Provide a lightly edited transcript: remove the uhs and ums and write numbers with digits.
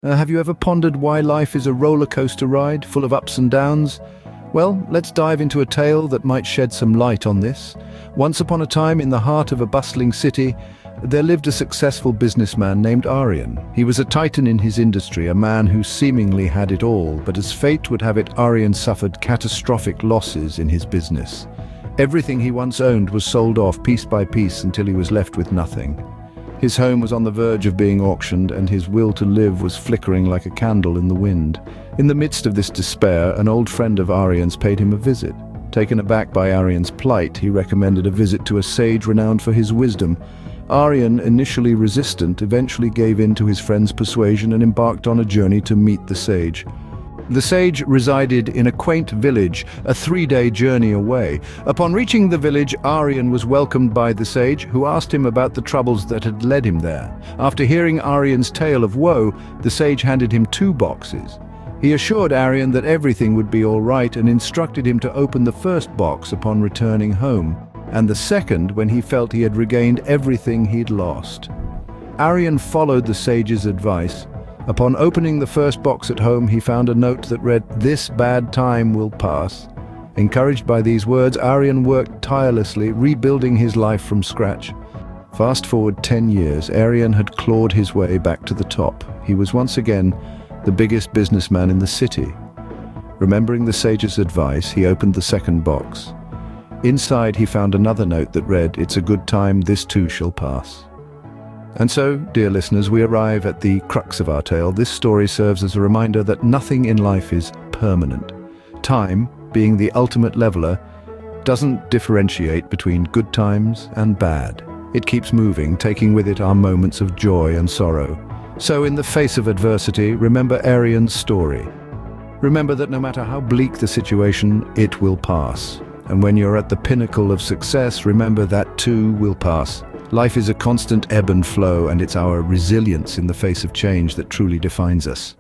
Have you ever pondered why life is a roller coaster ride full of ups and downs? Well, let's dive into a tale that might shed some light on this. Once upon a time, in the heart of a bustling city, there lived a successful businessman named Aryan. He was a titan in his industry, a man who seemingly had it all, but as fate would have it, Aryan suffered catastrophic losses in his business. Everything he once owned was sold off piece by piece until he was left with nothing. His home was on the verge of being auctioned, and his will to live was flickering like a candle in the wind. In the midst of this despair, an old friend of Aryan's paid him a visit. Taken aback by Aryan's plight, he recommended a visit to a sage renowned for his wisdom. Aryan, initially resistant, eventually gave in to his friend's persuasion and embarked on a journey to meet the sage. The sage resided in a quaint village, a 3-day journey away. Upon reaching the village, Aryan was welcomed by the sage, who asked him about the troubles that had led him there. After hearing Aryan's tale of woe, the sage handed him 2 boxes. He assured Aryan that everything would be all right and instructed him to open the first box upon returning home, and the second when he felt he had regained everything he'd lost. Aryan followed the sage's advice. Upon opening the first box at home, he found a note that read, "This bad time will pass." Encouraged by these words, Aryan worked tirelessly, rebuilding his life from scratch. Fast forward 10 years, Aryan had clawed his way back to the top. He was once again the biggest businessman in the city. Remembering the sage's advice, he opened the second box. Inside, he found another note that read, "It's a good time, this too shall pass." And so, dear listeners, we arrive at the crux of our tale. This story serves as a reminder that nothing in life is permanent. Time, being the ultimate leveler, doesn't differentiate between good times and bad. It keeps moving, taking with it our moments of joy and sorrow. So in the face of adversity, remember Aryan's story. Remember that no matter how bleak the situation, it will pass. And when you're at the pinnacle of success, remember that too will pass. Life is a constant ebb and flow, and it's our resilience in the face of change that truly defines us.